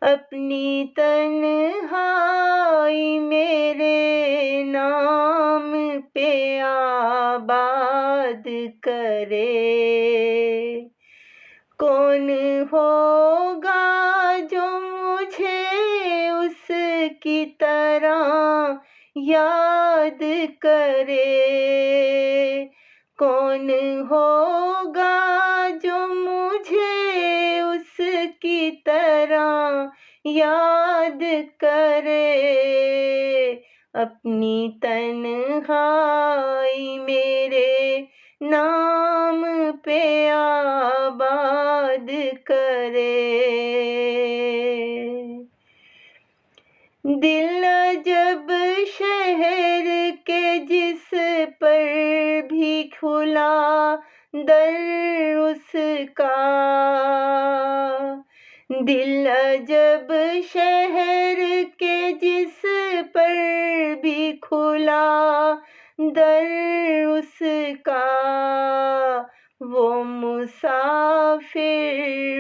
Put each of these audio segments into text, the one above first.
اپنی تنہائی میرے نام پہ آباد کرے۔ کون ہوگا جو مجھے اس کی طرح یاد کرے؟ کون ہوگا جو مجھے اس کی طرح یاد کرے؟ اپنی تنہائی میرے نام پہ آباد کرے۔ دل جب شہر کے جس پر بھی کھلا در اس کا، دل جب شہر کے جس پر بھی کھلا در اس کا، وہ مسافر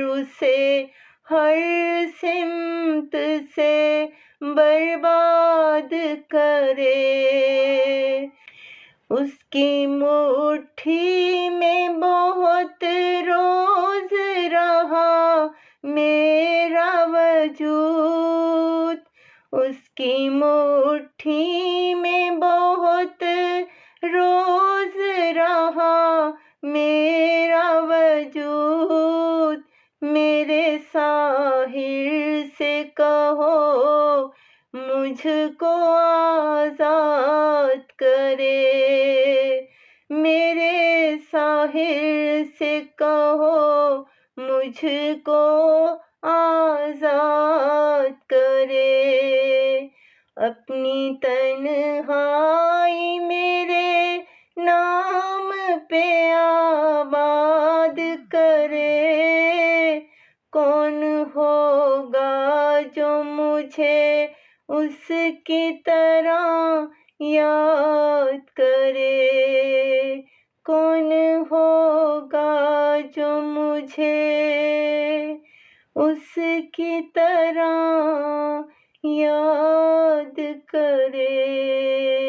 اسے ہر سمت سے برباد کرے۔ اس کی مٹھی میں بہت روز رہا میرا وجود، اس کی مٹھی میں بہت روز رہا میرا وجود۔ میرے ساحر سے کہو مجھ کو آزاد کرے۔ میرے ساحر سے کہو مجھ کو آزاد کرے۔ اپنی تنہائی میرے نام پہ آباد کرے۔ کون ہوگا جو مجھے اس کی طرح یاد کرے؟ کون ہوگا جو مجھے اس کی طرح یاد کرے؟